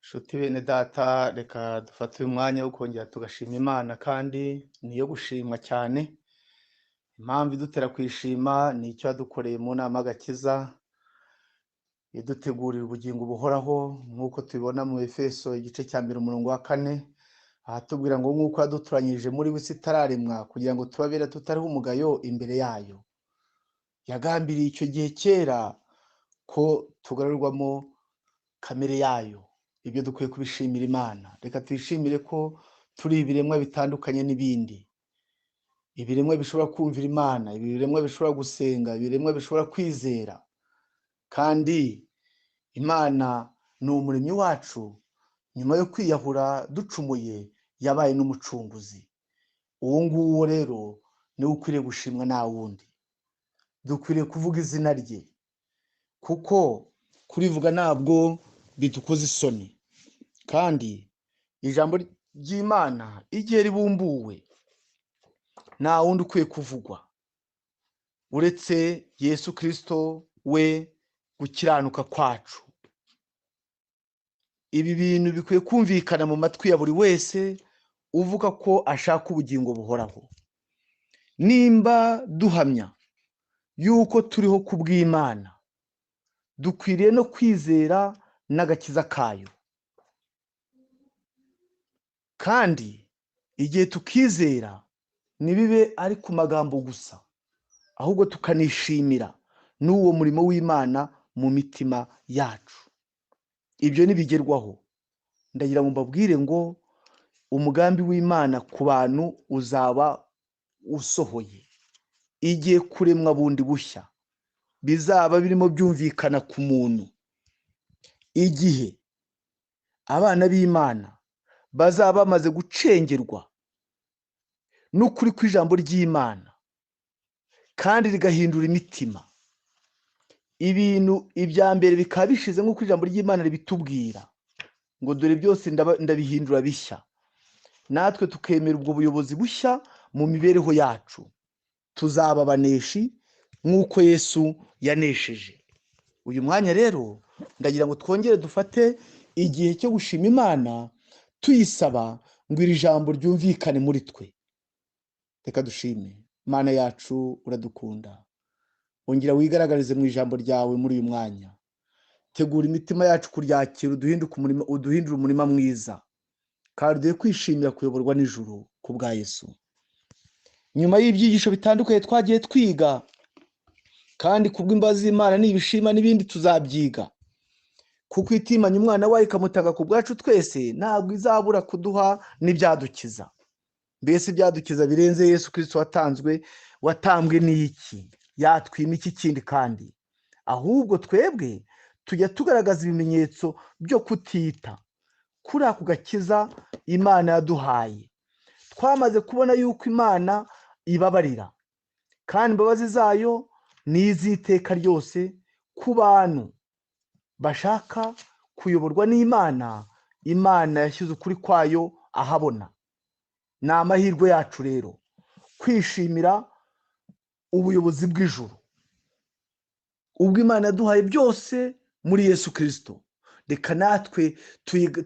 Nshuti bene data, reka dufate uyu mwanya wo kongera tugashima Imana, kandi niyo gushimwa cyane. Impamvu idutera kwishima ni icyo yadukoreye mu nama y'agakiza, idutegurira ubugingo buhoraho, nk'uko tubibona mu Efeso igice cya 1 umurongo wa 4, ahatubwira ngo nk'uko yaduturanyije muri we isi itararemwa, kugira ngo tubabere tutariho umugayo imbere yayo. Yagambiriye icyo gihe kera ko tugarurwamo kamere yayo. Ibyo dukwiye kubishimira Imana. Reka tuyishimire ko turi ibiremwa bitandukanye n'ibindi. Ibiremwa bishobora kumvira Imana, ibiremwa bishobora gusenga, ibiremwa bishobora kwizera. Kandi Imana ni umuremyi wacu. Nyuma yo kwiyahura ducumuye, yabaye n'umucunguzi. Uwo nguwo rero niwe ukwiriye gushimwa, nta wundi. Dukwiriye kuvuga izina rye, kuko kurivuga ntabwo bidukoze isoni. Kandi ijambo ry'Imana igihe ribumbuwe, nta wundi ukwiye kuvugwa uretse Yesu Kristo, we gukiranuka kwacu. Ibi bintu bikwiye kumvikana mu matwi ya buri wese uvuga ko ashaka ubugingo buhoraho. Nimba duhamya yuko turiho kubw'Imana, dukwiriye no kwizera n'agakiza kayo. Kandi igihe tukizera, ntibibe ari ku magambo gusa, ahubwo tukanishimira n'uwo murimo w'Imana mu mitima yacu. Ibyo nibigerwaho, ndagira ngo mbabwire ngo umugambi w'Imana ku bantu uzaba usohoye. Igihe kuremwa bundi bushya bizaba birimo byumvikana ku muntu. Igihe abana b'Imana bazaba bamaze gucengerwa n'ukuri kw'ijambo ry'Imana, kandi rigahindura imitima. Ibintu ibya mbere bikaba bishize nk'uko ijambo ry'Imana ribitubwira ngo dore byose ndabihindura bishya. Natwe tukemera ubwo buyobozi bushya mu mibereho yacu, tuzaba abaneshi nk'uko Yesu yanesheje. Uyu mwanya rero ndagira ngo twongere dufate igihe cyo gushima Imana, tuyisaba ngo iri jambo ryumvikane muri twe. Reka dushime. Mana yacu, uradukunda. Ongera wigaragarize mu ijambo ryawe muri uyu mwanya. Tegura imitima yacu kuryakira, uduhindure umurima mwiza, kandi duhe kwishimira kuyoborwa n'ijuru ku bwa Yesu. Nyuma y'ibyigisho bitandukanye twagiye twiga, kandi kubw'imbabazi z'Imana n'ibishima n'ibindi tuzabyiga, kuko itimanya umwana wayo ikamutanga ku bwacu twese, ntabwo izabura kuduha n'ibyadukiza. Mbese ibyadukiza birenze Yesu Kristo watambwe n'iki? Yatwima iki kindi? Kandi ahubwo twebwe tujya tugaragaza ibimenyetso byo kutita kuri ako gakiza Imana yaduhaye. Twamaze kubona yuko Imana ibabarira, kandi imbabazi zayo ni iz'iteka ryose ku bantu bashaka kuyoborwa n'Imana. Imana yashyize ukuri kwayo ahabona. Ni amahirwe yacu rero kwishimira ubuyobozi bw'ijuru, ubwo Imana yaduhaye byose muri Yesu Kristo. Reka natwe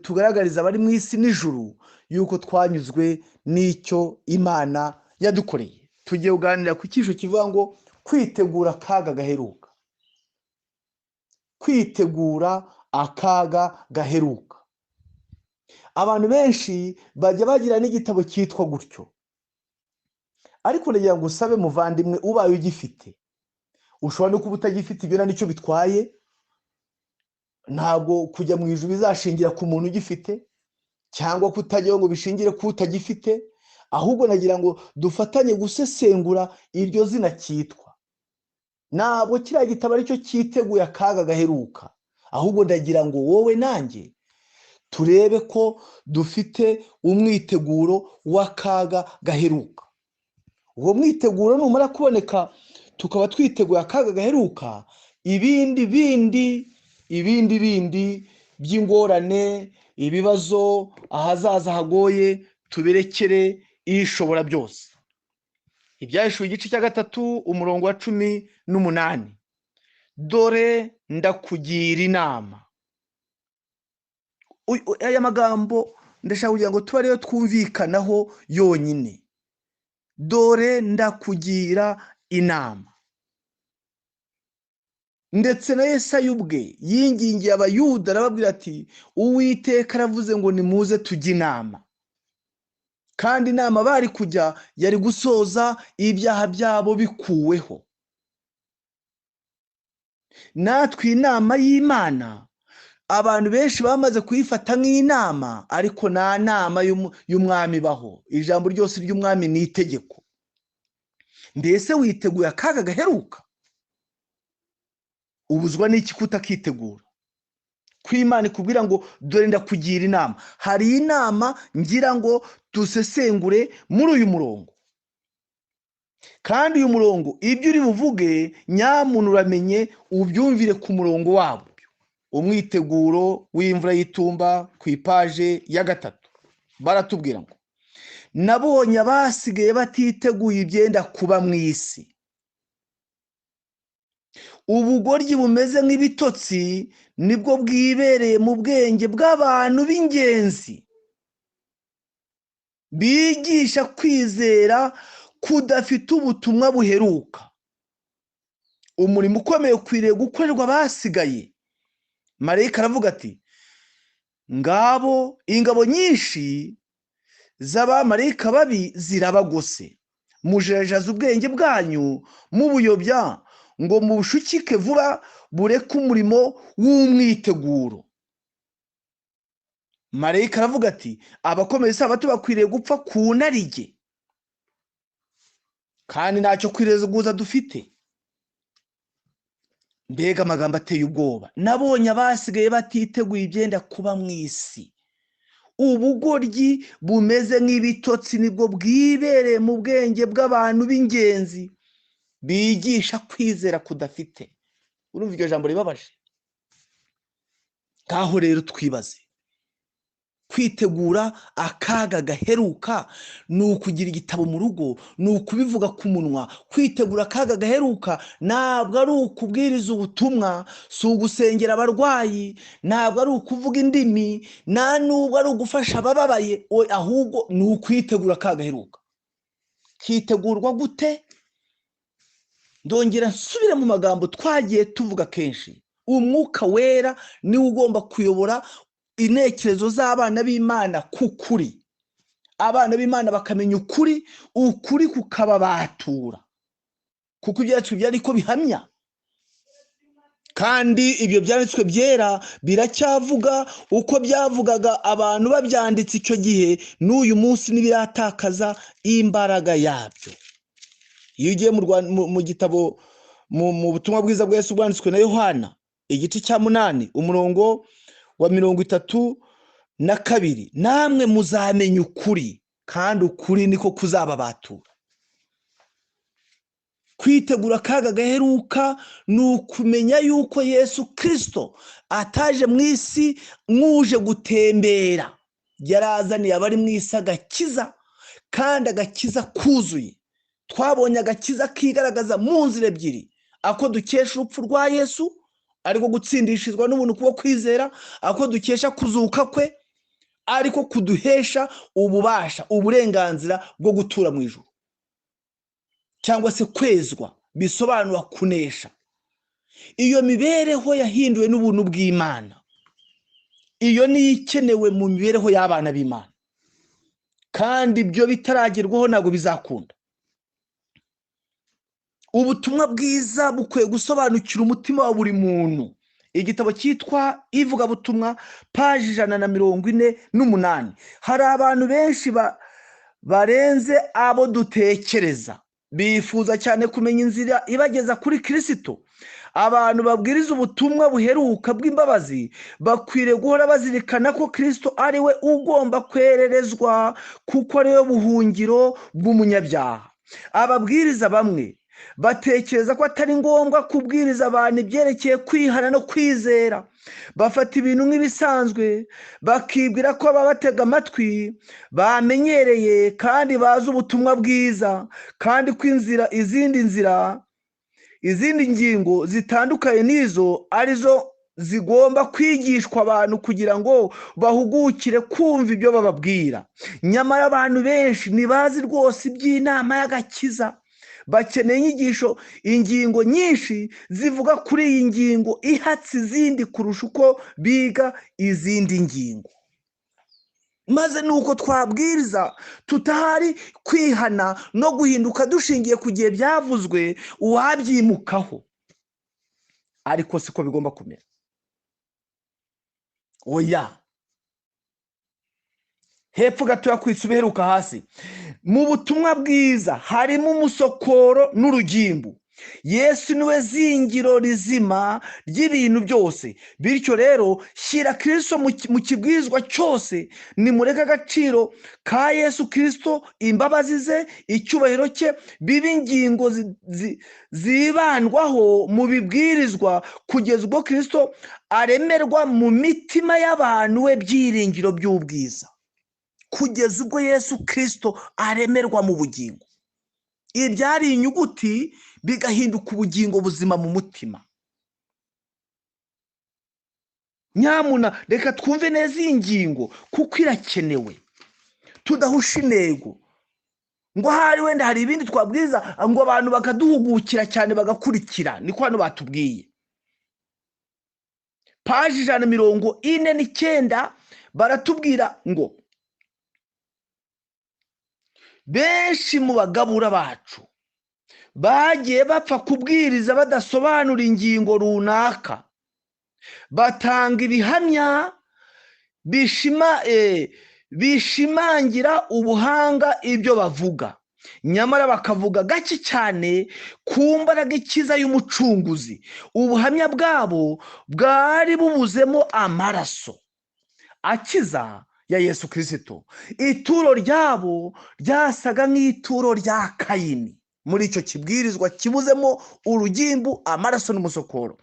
tugaragariza abari mu isi n'ijuru yuko twanyuzwe n'icyo Imana yadukoreye. Tugiye kuganira ku cyisho kivuga ngo kwitegura akaga gaheruka. Kwitegura akaga gaheruka. Abantu benshi bajya bagira n'igitabo cyitwa gutyo, ariko ndagira ngo usabe muvandimwe, ubaye ugifite, ushobora no kuba utagifite, ibyo nicyo bitwaye. Ntabwo kujya mu ijuru bizashingira ku muntu ugifite, cyangwa kutajyaho ngo bishingire ku utagifite. Ahubwo nagira ngo dufatanye gusesengura iryo zina cyitwa. Ntabwo kiriya gitabo aricyo cyiteguye akaga gaheruka, ahubwo ndagira ngo wowe nanjye turebe ko dufite umwiteguro w'akaga gaheruka. Uwo mwiteguro numara kuboneka, tukaba twiteguye akaga gaheruka, ibindi by'ingorane, ibibazo, ahazaza hagoye, tuberekere ishobora byose. Ibyahishuwe igice cya 3 umurongo wa 18. Dore ndakugira inama aya magambo ndashaka kugira ngo tuba ariyo twumvikanaho yonyine. Dore ndakugira inama. Ndetse na Yesaya ubwe yingingiye abayuda arababwira ati Uwiteka aravuze ngo nimuze tujye inama. Kandi inama bari kujya yari gusoza ibyaha byabo bikuweho. Natwe inama y'Imana abantu benshi bamaze kuyifata nk'inama, ariko nta nama y'umwami ibaho. Ijambo ryose ry'umwami ni itegeko. Mbese witeguye akaga gaheruka? Ubuzwa n'iki kutakitegura? Ko Imana ikubwira ngo dore ndakugira inama. Hari inama ngira ngo dusesengure muri uyu murongo. Kandi uyu murongo ibyo uri buvuge nyamuntu uramenye ubyumvire ku murongo wabo. Umwiteguro w'imvura y'itumba ku ipaje ya 3 baratubwira ngo nabonye abasigaye batiteguye ibyenda kuba mu isi. Ubugoryi bumeze nk'ibitotsi nibwo bwibereye mu bwenge bw'abantu b'ingenzi, bigisha kwizera kudafite ubutumwa buheruka. Umurimo ukomeye ukwiriye gukorerwa abasigaye. Marayika aravuga ati ingabo nyinshi z'abamarayika babi zirabagose. Mujejaza ubwenge bwanyu mubuyobya ngo mubushukike vuba bureke umurimo w'umwiteguro. Marayika aravuga ati abakomeye Isabato bakwiriye gupfa ku narijye, kandi ntacyo kwireguza dufite. Mbega amagambo ateye ubwoba. Nabonye abasigaye batiteguye ibyenda kuba mu isi. Ubugoryi bumeze nk'ibitotsi nibwo bwibereye mu bwenge bw'abantu b'ingenzi, bigisha kwizera kudafite. Urumva iryo jambo ribabaje? Ngaho rero twibaze, kwitegura akaga gaheruka ni ukugira igitabo mu rugo, ni ukubivuga ku munwa. Kwitegura akaga gaheruka ntabwo ari ukubwiriza ubutumwa, si ugusengera abarwayi, ntabwo ari ukuvuga indimi, nta nubwo ari ugufasha abababaye, ahubwo ni ukwitegura akaga gaheruka. Kitegurwa gute? Ndongera nsubire mu magambo twagiye tuvuga kenshi. Umwuka wera niwe ugomba kuyobora intekerezo z'abana b'Imana kukuri. Abana b'Imana bakamenya ukuri, ukuri kukababatura, kuko ibyacu byari ko bihamya. Kandi ibyo byanditswe byera biracyavuga uko byavugaga abantu babyanditse icyo gihe, n'uyu munsi ntibiratakaza imbaraga yabyo. Iyo ugiye mu gitabo mu butumwa bwiza bwa Yesu bwanditswe na Yohana igice cya 8 umurongo wa 32, namwe muzamenya ukuri, kandi ukuri niko kuzababatura. Kwitegura akaga gaheruka ni ukumenya yuko Yesu Kristo ataje mu isi nk'uje gutembera. Yarazaniye abari mu isi agakiza, kandi agakiza kuzuye. Twabonye agakiza kigaragaza mu nzira ebyiri: ako dukesha urupfu rwa Yesu, ariko gutsindishizwa n'ubuntu kubwo kwizera; ako dukesha kuzuka kwe, ariko kuduhesha ububasha, uburenganzira bwo gutura mu ijuru, cyangwa se kwezwa, bisobanura kunesha. Iyo mibereho yahinduwe n'ubuntu bw'Imana. Iyo ni ikenewe mu mibereho y'abana b'Imana, kandi ibyo bitaragerwaho ntabwo bizakunda. Ubutumwa bwiza bukwiye gusobanukira umutima wa buri muntu. Igitabo cyitwa Ivugabutumwa paji 148. Hari abantu benshi barenze abo dutekereza, bifuza cyane kumenya inzira ibageza kuri Kristo. Abantu babwiriza ubutumwa buheruka bw'imbabazi bakwiriye guhora bazirikana ko Kristo ari we ugomba kwererezwa, kuko ari we buhungiro bw'umunyabyaha. Ababwiriza bamwe batekereza ko atari ngombwa kubwiriza abantu ibyerekeye kwihana no kwizera. Bafata ibintu nk'ibisanzwe, bakibwira ko ababatega amatwi bamenyereye kandi bazi ubutumwa bwiza, kandi ko izindi ngingo zitandukanye n'izo arizo zigomba kwigishwa abantu kugira ngo bahugukire kumva ibyo bababwira. Nyamara abantu benshi ntibazi rwose iby'inama y'agakiza. Bakeneye ingingo nyinshi zivuga kuri iyi ngingo ihatse izindi kurusha uko biga izindi ngingo. Maze nuko twabwiriza tutahari kwihana no guhinduka dushingiye ku gihe byavuzwe, uwabyimukaho. Ariko siko bigomba kumera. Oya, hepfo gatoya kwitsa ubiheruka hasi. Mu butumwa bwiza harimo umusokoro n'urugimbu. Yesu niwe zingiro rizima ry'ibintu byose. Bityo rero shyira Kristo mu kibwirizwa cyose. Nimureke agaciro ka Yesu Kristo, imbabazi ze, icyubahiro cye bibe ingingo zibandwaho mu bibwirizwa kugeza ubwo Kristo aremerwa mu mitima y'abantu we byiringiro by'ubwiza. Kugeza ubwo Yesu Kristo aremerwa mu bugingo. Ibyari inyuguti bigahinduka ubugingo buzima mu mutima. Nyamuna reka twumve neza iyi ngingo kuko irakenewe, tudahusha intego. Ngo hari wenda hari ibindi twabwiza ngo abantu bakaduhugukira cyane bagakurikira. Niko hano batubwiye. Paji 149 baratubwira ngo benshi mu bagabura bacu bagiye bapfa kubwiriza badasobanura ingingo runaka. Batanga ibihamya bishimangira ubuhanga ibyo bavuga, nyamara bakavuga gake cyane ku mbaraga ikiza y'umucunguzi. Ubuhamya bwabo bwari bubuzemo amaraso akiza ya Yesu Kristo. Ituro ryabo ryasaga nk'ituro rya Kayini. Muri icyo kibwirizwa kibuzemo urugimbu, amaraso n'umusokoro.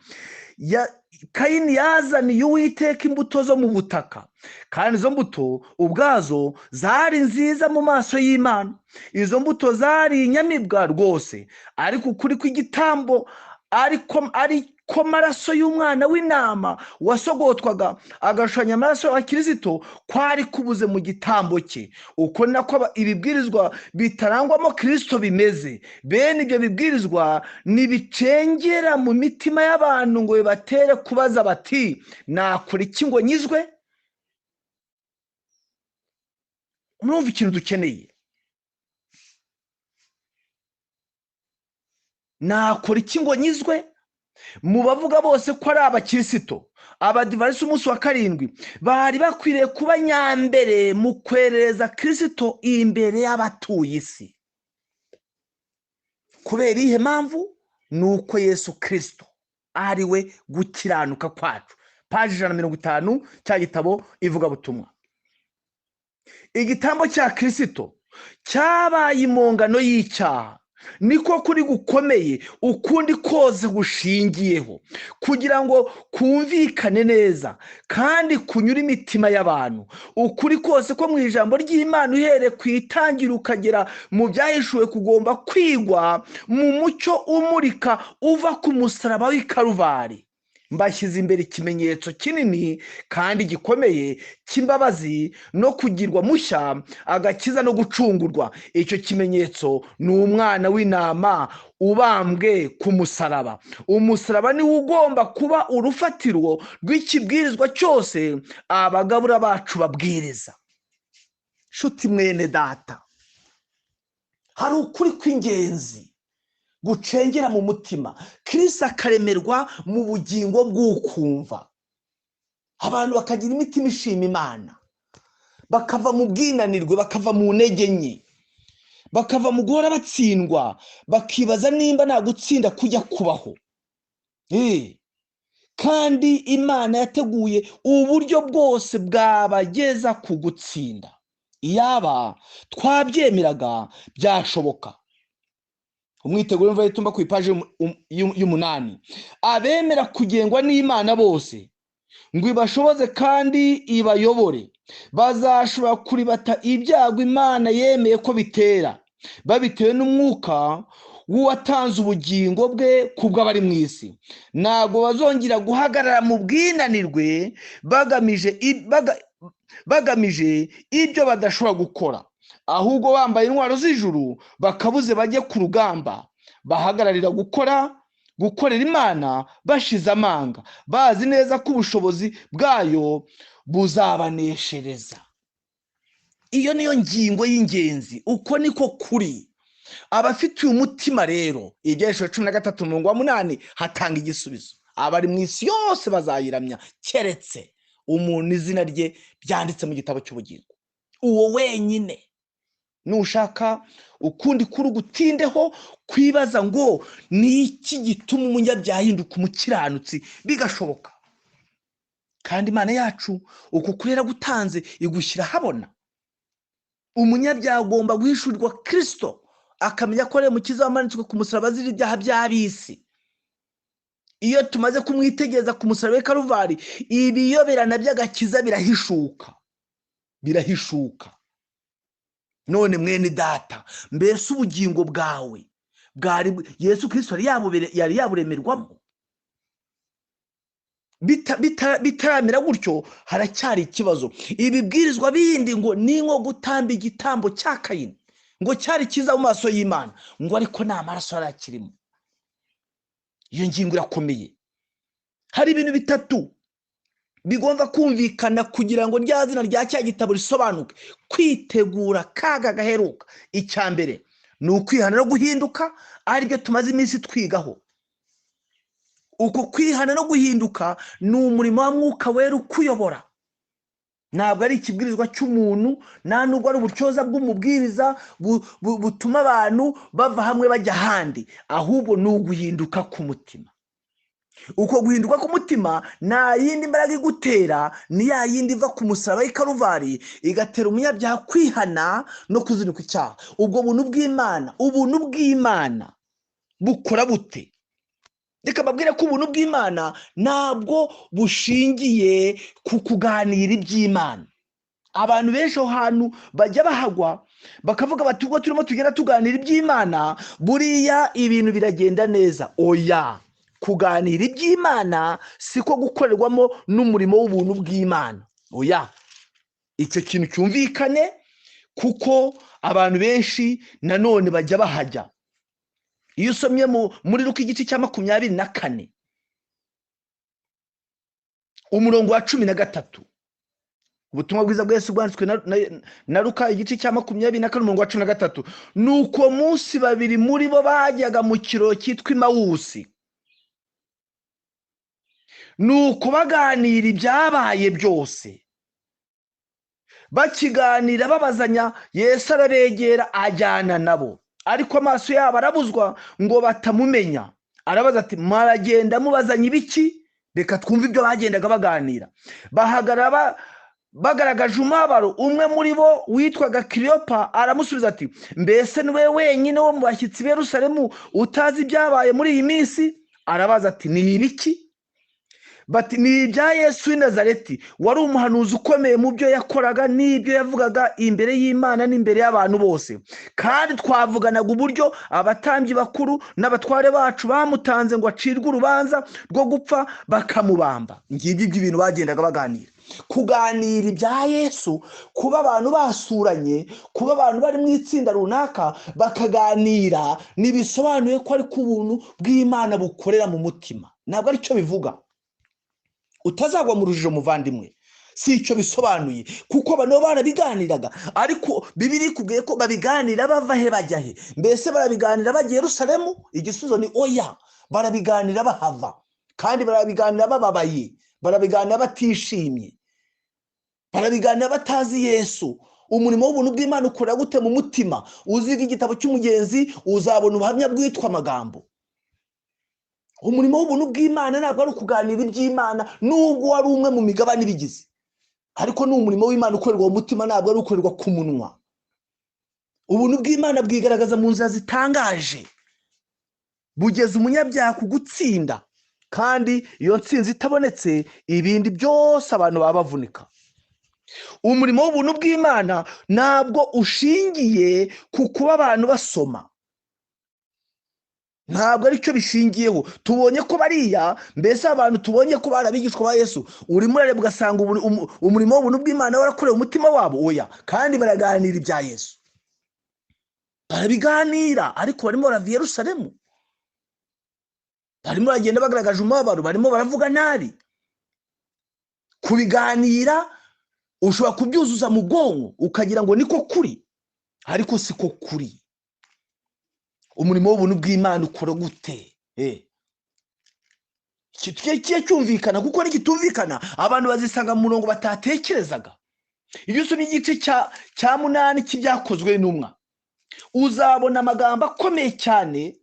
Kayini yazaniye Uwiteka imbuto zo mu butaka, kandi izo mbuto ubwazo zari nziza mu maso y'Imana. Izo mbuto zari inyamibwa rwose, ariko ukuri kw'igitambo ariko maraso y'umwana w'intama wasogotwaga agashushanya amaraso ya Kristo kwari kubuze mu gitambo cye. Uko nako ibibwirizwa bitarangwamo Kristo bimeze. Bene ibyo bibwirizwa nibicengera mu mitima y'abantu ngo bibatere kubaza bati, nakora iki ngo nyizwe? Murumva ikintu dukeneye? Nakora iki ngo nyizwe? Mu bavuga bose ko ari abakristo, abadivanisi umunsi wa 7 bari bakwiriye kuba nyambere mu kwereza Kristo imbere y'abatuye isi. Kubera ihe mpamvu? Nuko Yesu Kristo ari we gukiranuka kwacu. Paji 150 cya gitabo ivuga butumwa. Igitambo cya Kristo cyabaye impongano y'icyaha. Niko kuri gukomeye ukundi koze gushingiyeho, kugira ngo kumvikane neza kandi kunyura imitima y'abantu. Ukuri kose ko mu ijambo ry'Imana uhereye ku itangira ukagera mu byahishuwe kugomba kwigwa mu mucyo umurika uva ku musaraba w'i Karuvari. Mbashyize imbere ikimenyetso kinini kandi gikomeye cy'imbabazi no kugirwa mushya, agakiza no gucungurwa. Icyo kimenyetso ni umwana w'intama ubambwe ku musaraba. Umusaraba niwo ugomba kuba urufatiro rw'ikibwirizwa cyose abagabura bacu babwiriza. Nshuti mwene data, hari ukuri kw'ingenzi gucengera mu mutima, Kristo akaremerwa mu bugingo bw'ukumva. Abantu bakagira imitima ishima Imana, bakava mu bwinanirwe, bakava mu ntege nke, bakava mu guhora batsindwa, bakibaza nimba nta gutsinda kujya kubaho. Kandi Imana yateguye uburyo bwose bwabageza ku gutsinda. Iyaba twabyemeraga byashoboka. Umwiteguro mva yitumba ku ipaji 8. Abemera kugengwa n'Imana bose ngo ibashoboze kandi ibayobore, bazashobora kuribata ibyago Imana yemeye ko bitera, babitewe n'umwuka w'uwatanze ubugingo bwe kubw'abari mu isi. Ntabwo bazongera guhagarara mu bwinanirwe bagamije ibyo badashobora gukora, ahubwo bambaye intwaro z'ijuru bakabuze bajye ku rugamba, bahagararira gukorera Imana bashize amanga, bazi neza ko ubushobozi bwayo buzabaneshereza. Iyo niyo ngingo y'ingenzi. Uko niko kuri. Abafitiye umutima rero, Ibyahishuriwe 13:8 hatanga igisubizo. Abari mu isi yose bazayiramya keretse umuntu izina rye byanditse mu gitabo cy'ubugingo. Uwo wenyine. Nushaka ukundi kuri gutindeho kwibaza ngo ni iki gituma umunyabyaha ahinduka umukiranutsi bigashoboka. Kandi Imana yacu uko kurera gutanze igushyira habona. Umunyabyaha agomba guhishurirwa Kristo, akamenya ko ari umukiza wamanitswe ku musaraba azira ibyaha by'ab'isi. Iyo tumaze kumwitegereza ku musaraba w'i Kaluvari, ibiyoberana by'agakiza birahishuka. None mwene data, mbese ubugingo bwawe bwari Yesu Kristo yari yaburemerwamo? Bitaramera gutyo haracyari ikibazo. Ibibwirizwa bindi ngo ni nko gutamba igitambo cya Kayini, ngo cyari cyiza mu maso y'Imana, ngo ariko nta maraso yarakirimo. Iyo ngingo irakomeye. Hari ibintu bitatu bigomba kumvikana kugira ngo rya zina rya cya gitabo risobanuke. Kwitegura akaga gaheruka. Icya mbere ni ukwihana no guhinduka, aribyo tumaze iminsi twigaho. Uko kwihana no guhinduka ni umurimo wa Mwuka Wera ukuyobora. Ntabwo ari ikibwirizwa cy'umuntu, nta nubwo ari uburyoza bw'umubwiriza butuma abantu bava hamwe bajya ahandi, ahubwo ni uguhinduka k'umutima. Uko guhinduka k'umutima nta yindi mbaraga igutera, ni ya yindi iva ku musaraba w'i Kaluvari igatera umunyabyaha kwihana no kuzinukwa icyaha. Ubwo ubuntu bw'Imana bukora bute? Reka babwire ko ubuntu bw'Imana ntabwo bushingiye ku kuganira iby'Imana. Abantu benshi aho hantu bajya bahagwa bakavuga bati ubwo turimo tugenda tuganira iby'Imana buriya ibintu biragenda neza. Oya, kuganira iby'Imana siko gukorerwamo n'umurimo w'ubuntu bw'Imana. Oya, icyo kintu cyumvikane, kuko abantu benshi nanone bajya bahajya. Iyo usomye muri Luka igice cya 24 umurongo wa 13, ubutumwa bwiza bwa Yesu bwanditswe na Luka igice cya 24 umurongo wa 13, nuko munsi babiri muri bo bajyaga mu kiraro cyitwa Imawusi, nuko baganira ibyabaye byose. Bakiganira babazanya, Yesu arabegera ajyana nabo, ariko amaso yabo arabuzwa ngo batamumenya. Arabaza ati, maragenda mubazanya ibiki? Reka twumve ibyo bagendaga baganira. Bahagarara bagaragaje umubabaro. Umwe muri bo witwaga Kiliyopa aramusubiza ati, mbese ni wowe wenyine wo mu bashyitsi b'i Yerusalemu utazi ibyabaye muri iyi minsi? Arabaza ati, ni ibiki? Bati, ni ibya Yesu w'i Nazareti, wari umuhanuzi ukomeye mu byo yakoraga n'ibyo yavugaga imbere y'Imana n'imbere y'abantu bose. Kandi twavuganaga uburyo abatambyi bakuru n'abatware bacu bamutanze ngo acirwe urubanza rwo gupfa bakamubamba. Ngibyo ibintu bagendaga baganira. Kuganira ibya Yesu, kuba abantu basuranye, kuba abantu bari mu itsinda runaka bakaganira, ntibisobanuye ko ari ku buntu bw'Imana bukorera mu mutima. Ntabwo ari cyo bivuga. Utazagwa mu rujijo muvandimwe, si icyo bisobanuye, kuko abantu barabiganiraga. Ariko Bibiliya ikubwiye ko babiganira bava he bajya he? Mbese barabiganira bagiye Yerusalemu? Igisubizo ni oya. Barabiganira bahava, kandi barabiganira bababaye, barabiganira batishimye, barabiganira batazi Yesu. Umurimo w'ubuntu bw'Imana ukora gute mu mutima? Uziga igitabo cy'umugenzi uzabona ubuhamya bwitwa amagambo. Umurimo w'ubuntu bw'Imana ntabwo ari ukuganira iby'Imana, nubwo wari umwe mu migabane ibigize, ariko ni umurimo w'Imana ukorerwa mu mutima, ntabwo ari ukorerwa ku munwa. Ubuntu bw'Imana bwigaragaza mu nzira zitangaje, bugeza umunyabyaha ku gutsinda, kandi iyo ntsinzi itabonetse ibindi byose abantu baba bavunika. Umurimo w'ubuntu bw'Imana ntabwo ushingiye ku kuba abantu basoma. ntabwo aricyo bishingiyeho. Tubonye ko bariya mbese abantu tubonye ko bari abigishwa ba Yesu, urimo urareba ugasanga umurimo w'ubuntu bw'Imana warakorewe umutima wabo. Oya, kandi baraganira ibya Yesu, barabiganira, ariko barimo barava i Yerusalemu, barimo baragenda bagaragaje umubabaro, barimo baravuga nabi. Kubiganira ushobora kubyuzuza mu bwonko ukagira ngo niko kuri, ariko siko kuri. Umurimo w'ubuntu bw'Imana ukora gute? Kigiye cyumvikana, kuko nikitumvikana abantu bazisanga mu murongo batatekerezaga. Iyo usomye igice cya 8 cy'ibyakozwe n'intumwa, uzabona amagambo akomeye cyane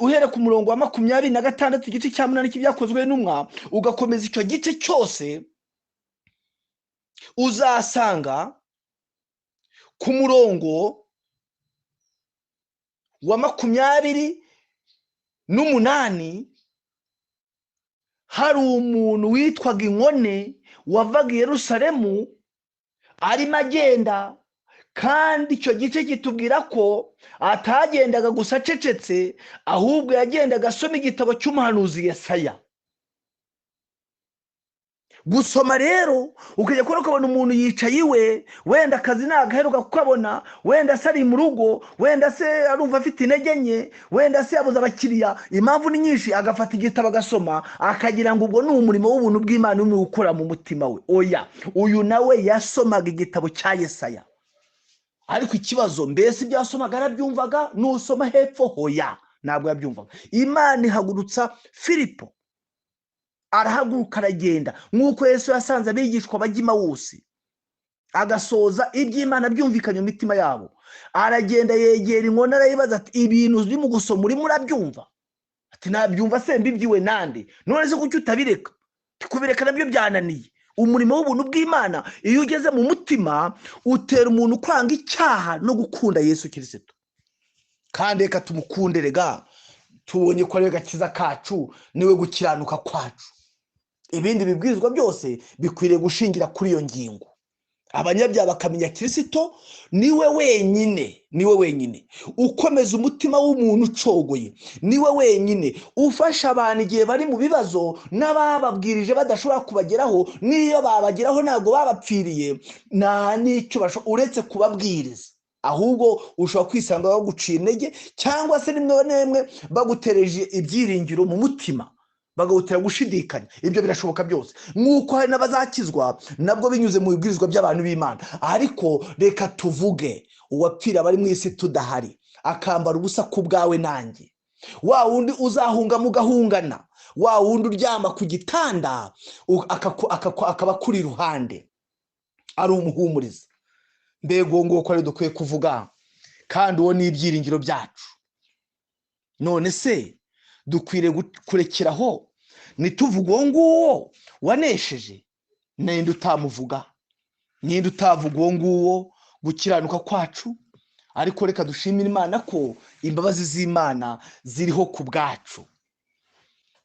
uhere ku murongo wa 26, igice cya 8 cy'ibyakozwe n'intumwa, ugakomeza icyo gice cyose, uzasanga ku murongo wa 28 hari umuntu witwaga Inkone wavaga i Yerusalemu arimo agenda, kandi icyo gice kitubwira ko atagendaga gusa acecetse, ahubwo yagendaga asoma igitabo cy'umuhanuzi Yesaya. Gusoma rero ukajya kubona umuntu yicaye iwe, wenda akazi nagaheruka kukabona, wenda se ari mu rugo, wenda se arumva afite intege nke, wenda se yabuze abakiriya, impamvu ni nyinshi, agafata igitabo agasoma akagira ngo ubwo ni umurimo w'ubuntu bw'Imana urimo gukora mu mutima we. Oya, uyu nawe yasomaga igitabo cya Yesaya, ariko ikibazo, mbese ibyasomaga arabyumvaga? Nusoma hepfo, hoya, ntabwo yabyumvaga. Imana ihagurutsa Filipo, arahaguruka aragenda, nk'uko Yesu yasanze abigishwa bajya Emawusi, agasoza iby'Imana byumvikanye mu mitima yabo. Aragenda yegera Inkone arayibaza ati, ibintu uri mu gusoma urimo urabyumva? Ati, nabyumva se, mbibyiwe nande? None se kuki utabireka? Kubireka nabyo byananiye. Umurimo w'ubuntu bw'Imana iyo ugeze mu mutima utera umuntu kwanga icyaha no gukunda Yesu Kristo. Kandi reka tumukunde, rega tubonye ko ari gakiza kacu, niwe gukiranuka kwacu. Ibindi bibwirizwa byose bikwiriye gushingira kuri iyo ngingo. Abanyabyaha bakamenya Kristo, niwe wenyine ukomeza umutima w'umuntu ucogoye, niwe wenyine ufasha abantu igihe bari mu bibazo, n'abababwirije badashobora kubageraho, n'iyo babageraho ntabwo babapfiriye, nta n'icyo bashobora uretse kubabwiriza. Ahubwo ushobora kwisanga baguciye intege, cyangwa se rimwe n'imwe bagutereje ibyiringiro mu mutima, bagahutira gushidikanya. Ibyo birashoboka byose, nk'uko hari n'abazakizwa nabwo binyuze mu bibwirizwa by'abantu b'Imana. Ariko reka tuvuge uwapfira bari mu isi tudahari, akambara ubusa ku bwawe nanjye, wa wundi uzahunga mugahungana, wa wundi uryama ku gitanda akaba kuri iruhande ari umuhumuriza. Mbega uwo nguwo ko ari dukwiye kuvuga, kandi uwo ni ibyiringiro byacu. None se dukwiriye kurekeraho nituvuga uwo nguwo wanesheje? Ninde utamuvuga? Ninde utavuga uwo nguwo gukiranuka kwacu? Ariko reka dushimire Imana ko imbabazi z'Imana ziriho ku bwacu.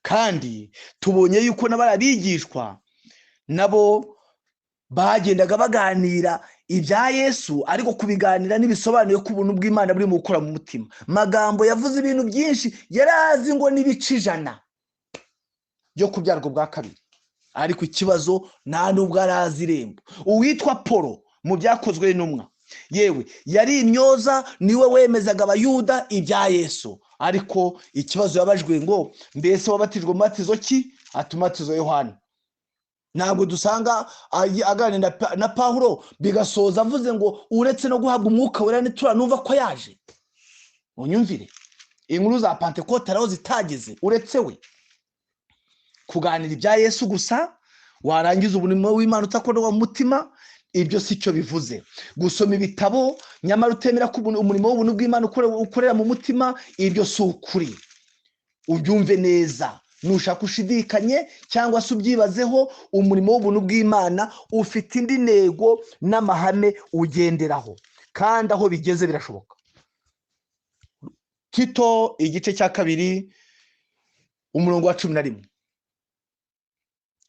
Kandi tubonye yuko n'abarabigishwa nabo bagendaga baganira ibya Yesu, ariko kubiganira n'ibisobanuye ko ubuntu bw'Imana buri mu gukora mu mutima. Magambo yavuze ibintu byinshi, yarazi ngo n'ibice 100 byo kubyarwa bwa kabiri, ariko ikibazo nta nubwo arazi irembo. Uwitwa Polo mu byakozwe n'intumwa, yewe yari imyoza, niwe wemezaga abayuda ibya Yesu, ariko ikibazo yabajwe ngo, mbese wabatijwe mu batizo ki? Atumatizo Yohana. Ntabwo dusanga aganira na Pawulo bigasoza avuze ngo uretse no guhabwa umwuka wera ntituranumva ko yaje. Unyumvire, inkuru za Pentekote araho zitageze, uretse we kuganira ibya Yesu gusa, warangiza ubuntu w'Imana utakorwa mu mutima, ibyo si cyo bivuze. Gusoma ibitabo nyamara utemera ko umurimo w'ubuntu bw'Imana ukorera mu mutima, ibyo si ukuri. Ubyumve neza, nushaka ushidikanye cyangwa se ubyibazeho, umurimo w'ubuntu bw'Imana ufite indi ntego n'amahame ugenderaho, kandi aho bigeze birashoboka. Tito igice cya 2 umurongo wa 11.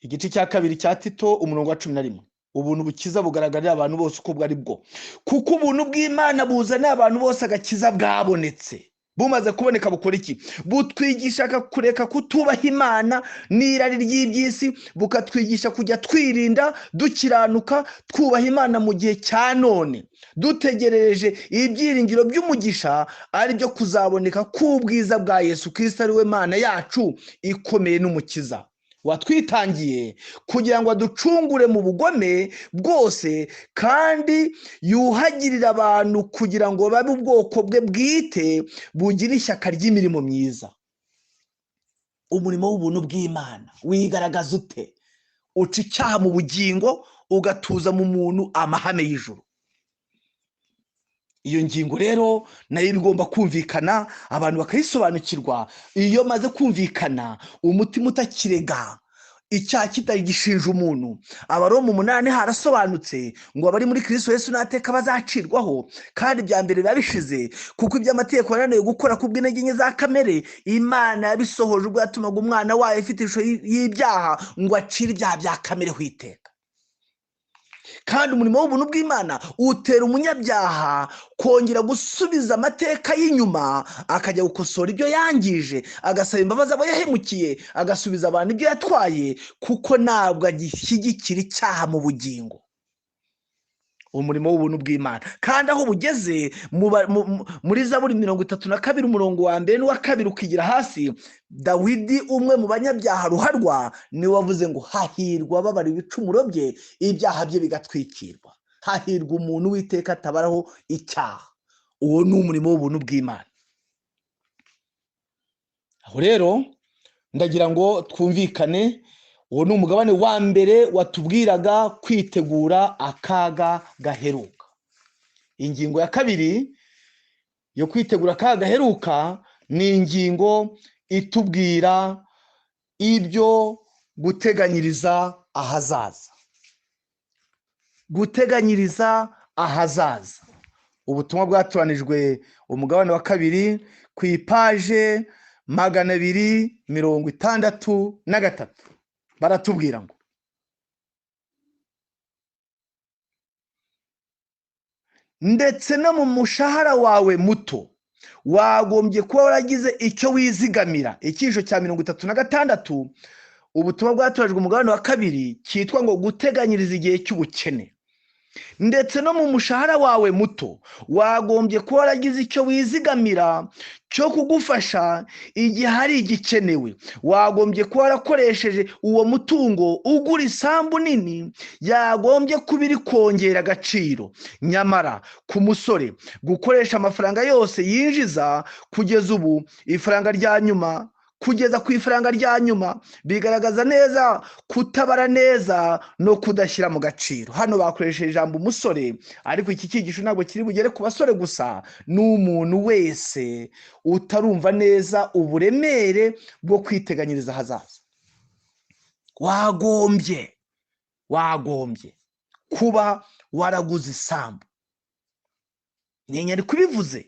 Igice cya 2 cya Tito umurongo wa 11. Ubuntu bukiza bugaragarira abantu bose uko bwari bwo, kuko ubuntu bw'Imana buzana abantu bose agakiza bwabonetse. bumaze kuboneka bukora iki? Butwigisha kureka kutubaha Imana n'irari ry'iby'isi, bukatwigisha kujya twirinda dukiranuka twubaha Imana mu gihe cya none, dutegereje ibyiringiro by'umugisha ari byo kuzaboneka k'ubwiza bwa Yesu Kristo ari we Mana yacu ikomeye n'umukiza, watwitangiye kugira ngo aducungure mu bugome bwose kandi yuhagirire abantu kugira ngo babe ubwoko bwe bwite bugira ishyaka ry'imirimo myiza. Umurimo w'ubuntu bw'Imana wigaragaza ute? Uca icyaha mu bugingo ugatuza mu muntu amahame y'ijuru. Iyo ngingo rero nayo igomba kumvikana, abantu bakayisobanukirwa. Iyo maze kumvikana, umutima utakirega icyaha kitagishinja umuntu, Abaroma 8 harasobanutse ngo abari muri Kristo Yesu nateka bazacirwaho, kandi ibya mbere babishize, kuko iby'amategeko yananiwe gukora kubw'intege nke za kamere, Imana yabisohoje ubwo yatumaga umwana wayo ufite ishusho y'ibyaha ngo acire ibyaha bya kamere iteka. Kandi umurimo w'ubuntu bw'Imana utera umunyabyaha kongera gusubiza amateka y'inyuma, akajya gukosora ibyo yangije, agasaba imbabazi abo yahemukiye, agasubiza abantu ibyo yatwaye, kuko ntabwo agishyigikira icyaha mu bugingo. Umurimo w'ubuntu bw'Imana kandi aho bugeze muri Zaburi 32 umurongo wa 1 n'uwa 2 ukigira hasi, Dawidi umwe mu banyabyaha ruharwa niwe wavuze ngo hahirwa ababara ibicumuro bye, ibyaha bye bigatwikirwa. Hahirwa umuntu w'iteka atabaraho icyaha. Uwo ni umurimo w'ubuntu bw'Imana. Aho rero ndagira ngo twumvikane, uwo ni umugabane wa mbere watubwiraga kwitegura akaga gaheruka. Ingingo ya kabiri yo kwitegura akaga gaheruka ni ingingo itubwira ibyo guteganyiriza ahazaza. Guteganyiriza ahazaza. Ubutumwa bwatoranijwe umugabane wa kabiri ku ipaje 263. Baratubwira ngo ndetse no mu mushahara wawe muto wagombye kuba waragize icyo wizigamira. Icyisho cya 36, ubutumwa bwatorejwe umugabane wa kabiri cyitwa ngo guteganyiriza igihe cy'ubukene. Ndetse no mu mushahara wawe muto wagombye kuba waragize icyo wizigamira cyo kugufasha igihe hari igikenewe. Wagombye kuba warakoresheje uwo mutungo ugura isambu nini yagombye kuba iri kongera agaciro. Nyamara ku musore gukoresha amafaranga yose yinjiza kugeza ubu ifaranga rya nyuma kugeza ku ifaranga rya nyuma bigaragaza neza kutabara neza no kudashyira mu gaciro. Hano bakoresheje ijambo umusore, ariko iki cyigisho ntabwo kiri bugere ku basore gusa, n'umuntu wese utarumva neza uburemere bwo kwiteganyiriza ahazaza. Wagombye kuba waraguze isambu. Nyenyeri kubivuze,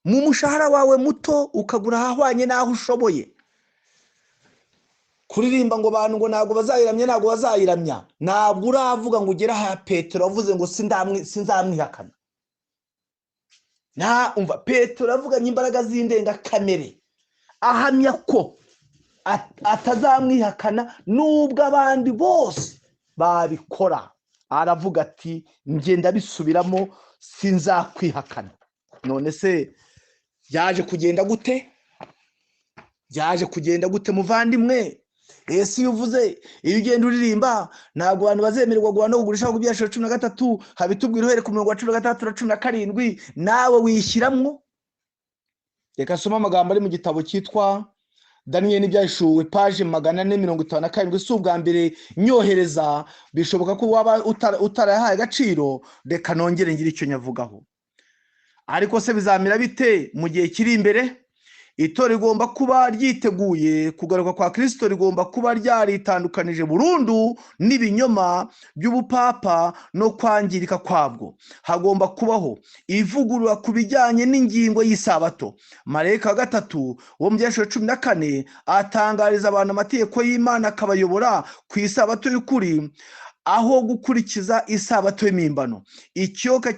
mu mushahara wawe muto ukagura ahahwanye n'aho ushoboye. Kuririmba ngo abantu ngo ntabwo bazayiramya, ntabwo bazayiramya, ntabwo uravuga ngo ugere aha Petero wavuze ngo sinzamwihakana. Umva, Petero avuganye imbaraga z'indengakamere, ahamya ko atazamwihakana nubwo abandi bose babikora. Aravuga ati njye ndabisubiramo, sinzakwihakana. None se byaje kugenda gute? Muvandimwe? Ese iyo uvuze, iyo ugenda uririmba, ntabwo abantu bazemererwa guhana no kugurisha ku byashiro 13, habitubwira uhere ku murongo wa 13 na 17, nawe wishyiramo. Reka soma amagambo ari mu gitabo cyitwa Daniel n'ibyahishuwe paje 457. Si ubwa mbere nyohereza, bishoboka ko waba utarahaye agaciro. Reka nongere ngira icyo nyavugaho. Ariko se bizamera bite mu gihe kiri imbere? Itorero rigomba kuba ryiteguye kugaruka kwa Kristo, rigomba kuba ryaritandukanije burundu n'ibinyoma by'ubupapa no kwangirika kwabwo. Hagomba kubaho ivugurura ku bijyanye n'ingingo y'isabato. Marayika wa gatatu wo mu byashiro 14 atangariza abantu amategeko y'Imana, akabayobora ku isabato y'ukuri aho gukurikiza isabato y'imimbano. Ikiyoka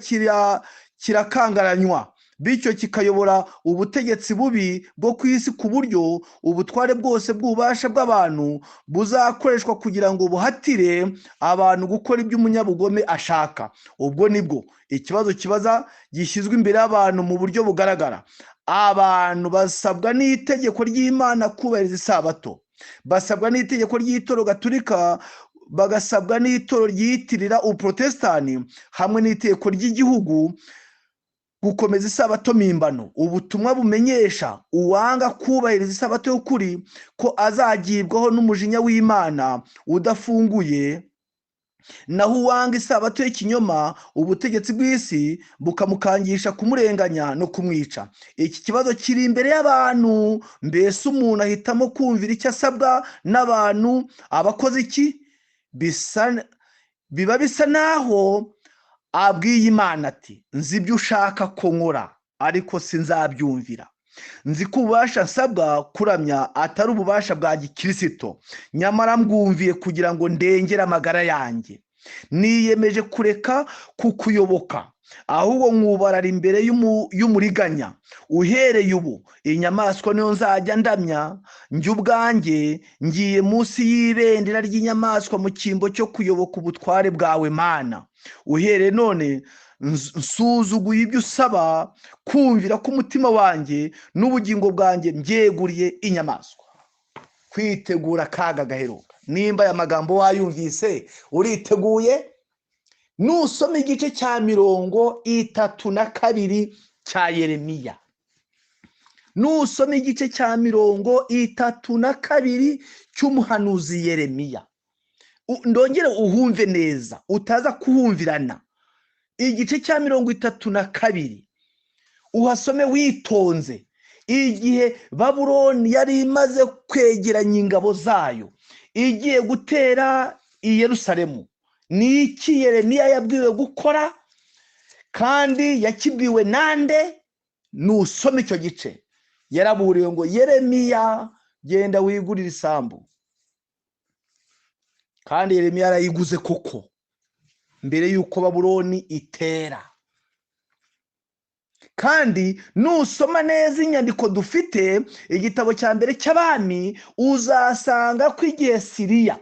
kirakangaranywa bityo kikayobora ubutegetsi bubi bwo ku isi, ku buryo ubutware bwose bw'ububasha bw'abantu buzakoreshwa kugira ngo buhatire abantu gukora ibyo umunyabugome ashaka. Ubwo nibwo ikibazo kibaza gishyizwe imbere y'abantu mu buryo bugaragara. Abantu basabwa n'itegeko ry'Imana kubahiriza isabato, basabwa n'itegeko ry'itorero gatolika, bagasabwa n'itorero ryiyitirira uprotestani, hamwe n'itegeko ry'igihugu gukomeza isabato mpimbano. Ubutumwa bumenyesha uwanga kubahiriza isabato y'ukuri ko azagibwaho n'umujinya w'Imana udafunguye, naho uwanga isabato y'ikinyoma ubutegetsi bw'isi bukamukangisha kumurenganya no kumwica. Iki kibazo kiri imbere y'abantu. Mbese umuntu ahitamo kumvira icyo asabwa n'abantu, abakoze iki? Biba bisa naho abwiye Imana ati, nzi ibyo ushaka ko nkora, ariko sinzabyumvira. Nzi ko ububasha nsabwa kuramya atari ububasha bwa gikirisito, nyamara mbwumviye kugira ngo ndengere amagara yanjye. Niyemeje kureka kukuyoboka, ahubwo nkubarara imbere y'umuriganya. Uhereye ubu inyamaswa niyo nzajya ndamya, njye ubwanjye ngiye munsi y'ibendera ry'inyamaswa mu cyimbo cyo kuyoboka ubutware bwawe Mana. Uhereye none nsuzuguye ibyo usaba, kumvira ko umutima wanjye n'ubugingo bwanjye mbyeguriye inyamaswa. Kwitegura akaga gaheruka. Nimba aya magambo wayumvise, uriteguye? Nusoma igice cya 32 cya Yeremiya, nusoma igice cya 32 cy'umuhanuzi Yeremiya, ndongere uhumve neza utaza kuhumvirana. Igice cya 32 uhasome witonze. Igihe Babuloni yari imaze kwegeranya ingabo zayo igiye gutera i Yerusalemu, ni iki Yeremiya yabwiwe gukora kandi yakibwiwe nande? Nusome icyo gice yaraburiwe ngo, Yeremiya genda wigurire isambu. Kandi Yeremiya yarayiguze koko mbere yuko Babuloni itera. Kandi nusoma neza inyandiko dufite, igitabo cya mbere cy'Abami, uzasanga ko igihe Siriya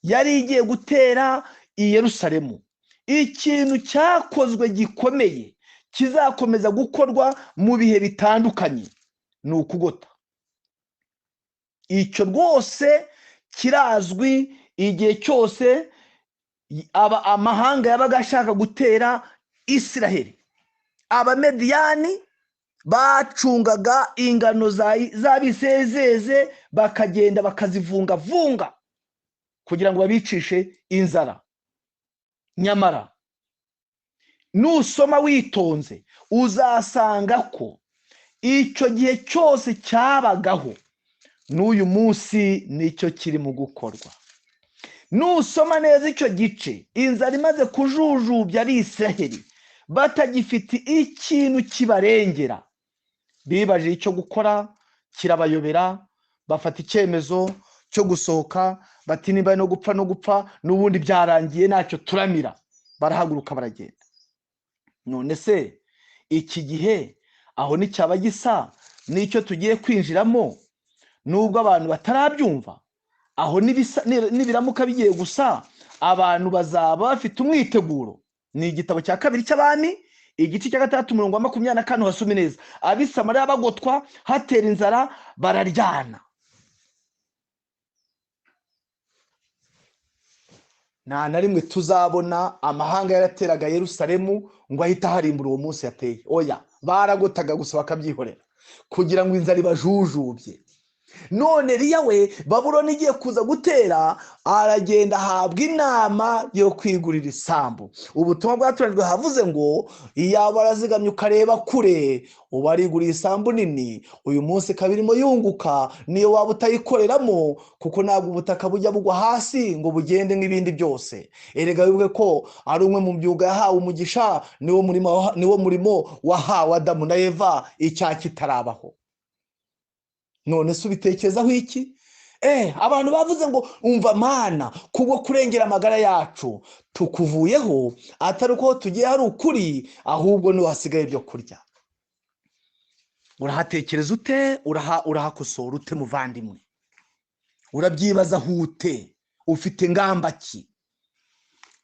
yari igiye gutera i Yerusalemu, ikintu cyakozwe gikomeye kizakomeza gukorwa mu bihe bitandukanye ni ukugota. Icyo rwose kirazwi. Igihe cyose amahanga yabaga ashaka gutera Isiraheli, Abamediyani bacungaga ingano z'abisezeze, bakagenda bakazivungavunga kugira ngo babicishe inzara. Nyamara nusoma witonze uzasanga ko icyo gihe cyose cyabagaho n'uyu munsi nicyo kiri mu gukorwa. Nusoma neza icyo gice, inzara imaze kujujubya Abisiraheli, batagifite ikintu kibarengera, bibaje icyo gukora kirabayobera, bafata icyemezo cyo gusohoka, bati niba no gupfa no gupfa, n'ubundi byarangiye ntacyo turamira. Barahaguruka baragenda. None se iki gihe aho n'icyaba gisa n'icyo tugiye kwinjiramo, nubwo abantu batarabyumva. Aho nibiramuka bigiye gusa, abantu bazaba bafite umwiteguro. Ni igitabo cya 2 cy'Abami, igice cya 3:24 hasome neza. Abisamariya bagotwa, hatera inzara, bararyana. Nta na rimwe tuzabona amahanga yarateraga Yerusalemu ngo ahita harimbura uwo munsi yateye. Oya, baragotaga gusa bakabyihorera kugira ngo inzara ibajujubye. None Eliya we, Babuloni igiye kuza gutera, aragenda ahabwa inama yo kwigurira isambu. Ubutumwa bwatoranijwe havuze ngo, iyo barazigamye ukareba kure, uba ariguriye isambu nini, uyu munsi kabirimo yunguka, niyo waba utayikoreramo, kuko ntabwo ubutaka bujya bugwa hasi ngo bugende nk'ibindi byose. Erega wibuke ko ari umwe mu myuga yahawe umugisha, niwo murimo wahawe Adamu na Eva icyaha kitarabaho. None se ubitekerezaho iki? Abantu bavuze ngo, umva Mana, kubwo kurengera amagara yacu tukuvuyeho, atari uko tugiye hari ukuri, ahubwo niho hasigaye ibyo kurya. urahatekereza ute? Urahakosora ute muvandimwe? urabyibazaho ute? ufite ngamba ki?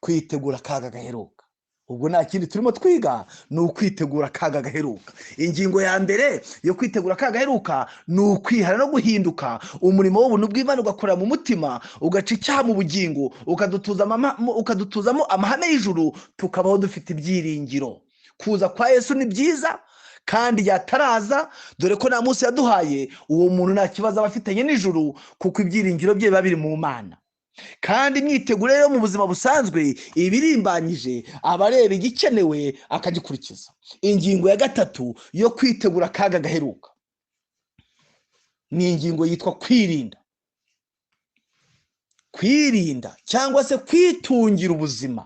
kwitegura akaga gaheruka. ubwo nta kindi turimo twiga, ni ukwitegura akaga gaheruka. ingingo ya mbere yo kwitegura akaga gaheruka ni ukwihana no guhinduka. umurimo w'ubuntu bw'Imana ugakorera mu mutima, ugaca icyaha mu bugingo, ukadutuzamo amahame y'ijuru, tukabaho dufite ibyiringiro. kuza kwa Yesu ni byiza kandi yataraza, dore ko nta munsi yaduhaye, uwo muntu nta kibazo aba afitanye n'ijuru, kuko ibyiringiro bye biba biri mu Mana. kandi imyiteguro yo mu buzima busanzwe ibirimbanyije, abareba igikenewe akagikurikiza. ingingo ya gatatu yo kwitegura akaga gaheruka ni ingingo yitwa kwirinda. kwirinda cyangwa se kwitungira ubuzima.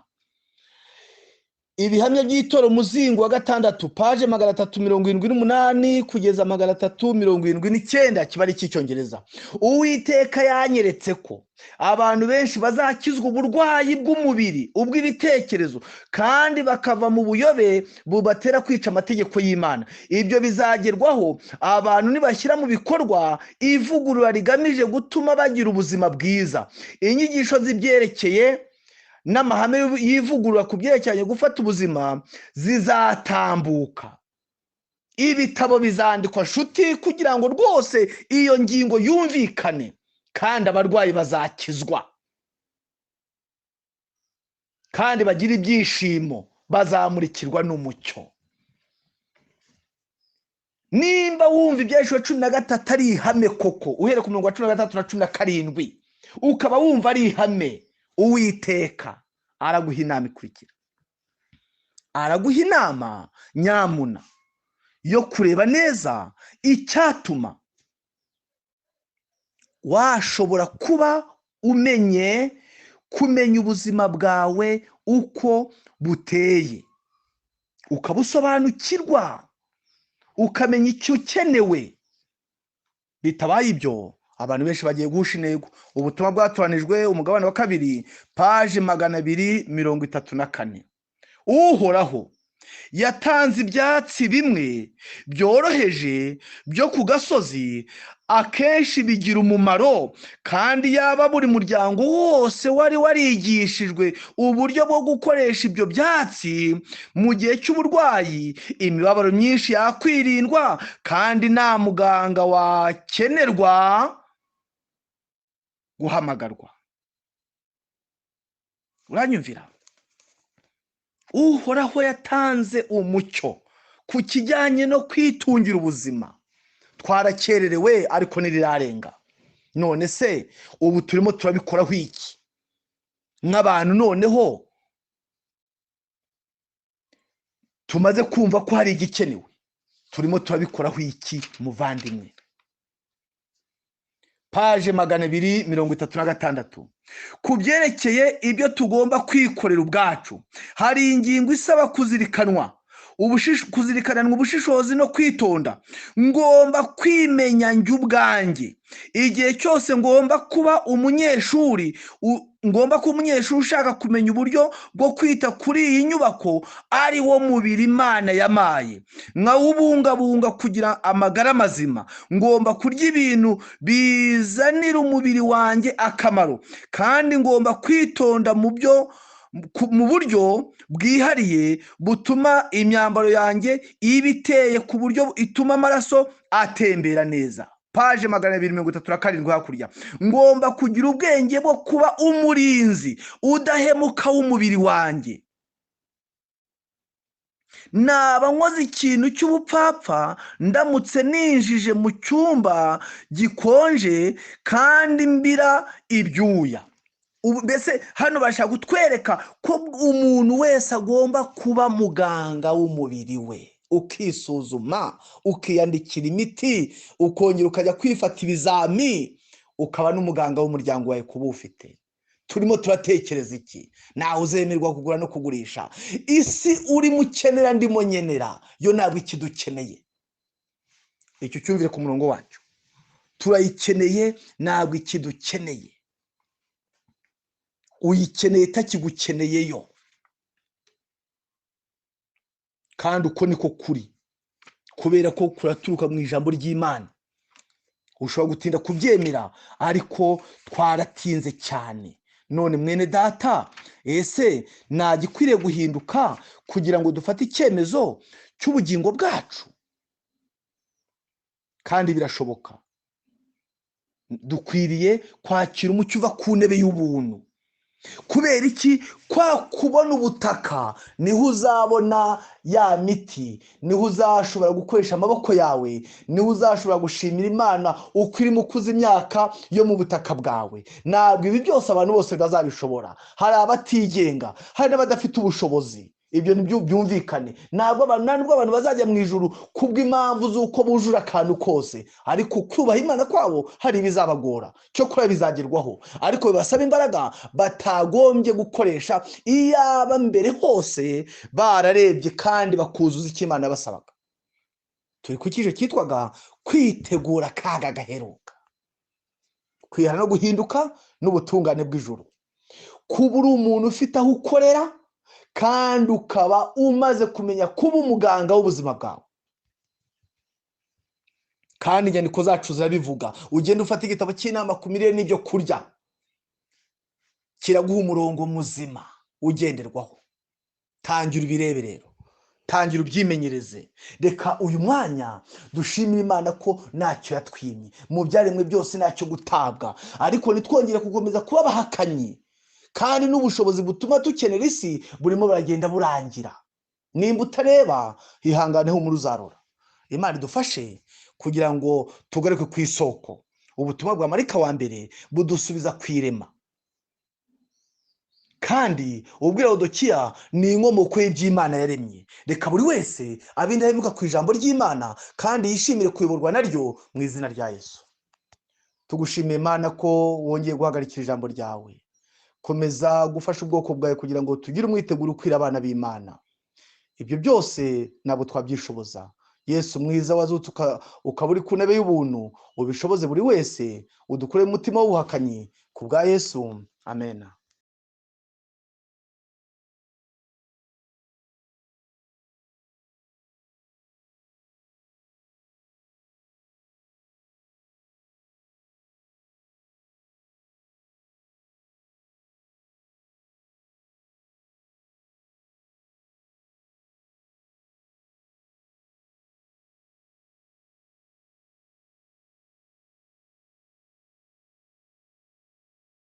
ibihamya by'itoro muzingo wa 6, paje 378 kugeza 379, kiba ari cy'icyongereza. Uwiteka yanyeretse ko abantu benshi bazakizwa uburwayi bw'umubiri, ubw'ibitekerezo, kandi bakava mu buyobe bubatera kwica amategeko y'Imana. ibyo bizagerwaho abantu nibashyira mu bikorwa ivugurura rigamije gutuma bagira ubuzima bwiza. inyigisho zibyerekeye n'amahame y'ivugurura ku byerekeranye gufata ubuzima zizatambuka. ibitabo bizandikwa nshuti, kugira ngo rwose iyo ngingo yumvikane, kandi abarwayi bazakizwa kandi bagira ibyishimo, bazamurikirwa n'umucyo. nimba wumva ibyahishuriwe 13 ari ihame koko, uhereye ku 13 na 17, ukaba wumva ari ihame, Uwiteka araguha inama ikurikira. araguha inama nyamuna yo kureba neza icyatuma washobora kuba kumenya ubuzima bwawe uko buteye, ukabusobanukirwa, ukamenya icyo ukenewe. bitabaye ibyo, abantu benshi bagiye guhusha intego. ubutumwa bwatoranijwe umugabane wa 2, paje 234. uhoraho yatanze ibyatsi bimwe byoroheje byo ku gasozi, akenshi bigira umumaro, kandi yaba buri muryango wose wari warigishijwe uburyo bwo gukoresha ibyo byatsi mu gihe cy'uburwayi, imibabaro myinshi yakwirindwa, kandi nta muganga wakenerwa guhamagarwa. uranyumvira? uhoraho yatanze umucyo ku kijyanye no kwitungira ubuzima. twarakererewe ariko ntirirarenga. none se ubu turimo turabikoraho iki nk'abantu? noneho tumaze kumva ko hari igikenewe, turimo turabikoraho iki muvandimwe? paje 236. ku byerekeye ibyo tugomba kwikorera ubwacu, hari ingingo isaba kuzirikanwa kuzirikananwa ubushishozi no kwitonda. ngomba kwimenya njye ubwanjye. igihe cyose ngomba kuba umunyeshuri ushaka kumenya uburyo bwo kwita kuri iyi nyubako ari wo mubiri Imana yamaye, nkawubungabunga kugira amagara mazima. ngomba kurya ibintu bizanira umubiri wanjye akamaro, kandi ngomba kwitonda mu buryo bwihariye butuma imyambaro yanjye iba iteye ku buryo ituma amaraso atembera neza. paje 237 hakurya. ngomba kugira ubwenge bwo kuba umurinzi udahemuka w'umubiri wanjye. naba nkoze ikintu cy'ubupfapfa ndamutse ninjije mu cyumba gikonje kandi mbira ibyuya. mbese hano bashaka kutwereka ko umuntu wese agomba kuba muganga w'umubiri we, ukisuzuma, ukiyandikira imiti, ukongera ukajya kwifata ibizami, ukaba n'umuganga w'umuryango wawe kuba ufite. turimo turatekereza iki? nawe uzemerwa kugura no kugurisha. isi urimo ukenera ndimo nyenera, yo ntabwo ikidukeneye. icyo cyumvire ku murongo wacyo. turayikeneye, ntabwo ikidukeneye. uyikeneye itakigukeneyeyo. kandi uko niko kuri. kubera ko kuraturuka mu ijambo ry'Imana. Ushobora gutinda kubyemera, ariko twaratinze cyane. None mwene data, ese nagikwiriye guhinduka kugira ngo dufate icyemezo cy'ubugingo bwacu? Kandi birashoboka. Dukwiriye kwakira umucyo uva ku ntebe y'ubuntu. Kubera iki? Kwa kubona ubutaka niho uzabona ya miti, niho uzashobora gukoresha amaboko yawe, niho uzashobora gushimira Imana uko irimo ukuza imyaka yo mu butaka bwawe. Ntabwo ibi byose abantu bose bazabishobora. Hari abatigenga, hari n'abadafite ubushobozi. Ibyo nibyo byumvikane. Ntabwo abantu bazajya mu ijuru kubw'impamvu z'uko bujura akantu kose, ariko kubaha Imana kwabo hari ibizabagora. Cyo kora bizagerwaho, ariko bibasaba imbaraga batagombye gukoresha iyaba mbere hose bararebye kandi bakuzuza icyo Imana yabasabaga. Turi ku cyiciro cyitwaga kwitegura akaga gaheruka. Kwihana no guhinduka n'ubutungane bw'ijuru. Kuba uri umuntu ufite aho ukorera kandi ukaba umaze kumenya kuba umuganga w'ubuzima bwawe. Kandi inyandiko zacu zirabivuga. Ugenda ufata igitabo cy'inama ku mirire n'ibyo kurya, kiraguha umurongo muzima ugenderwaho. Tangira ubirebe rero, tangira ubyimenyereze. Reka uyu mwanya dushimire Imana ko ntacyo yatwimye, mu byaremwe byose ntacyo gutabwa, ariko ntitwongere gukomeza kuba abahakanyi. Kandi n'ubushobozi butuma dukenera isi burimo buragenda burangira. Nimba utareba, hihanganeho muri uzarora. Imana idufashe kugira ngo tugaruke ku isoko. Ubutumwa bwa Marika wa mbere budusubiza ku irema. Kandi ubwira Laodikiya ni inkomoko y'iby'Imana yaremye. Reka buri wese abe indahemuka ku ijambo ry'Imana kandi yishimire kuyoborwa naryo mu izina rya Yesu. Tugushimiye Imana ko wongeye guhagarikira ijambo ryawe. Komeza gufasha ubwoko bwawe kugira ngo tugire umwiteguro ukwira abana b'Imana. Ibyo byose ntabwo twabyishoboza. Yesu mwiza wazutse ukaba uri ku ntebe y'ubuntu, ubishoboze buri wese, udukure mu mutima w'ubuhakanyi. Ku bwa Yesu, amen.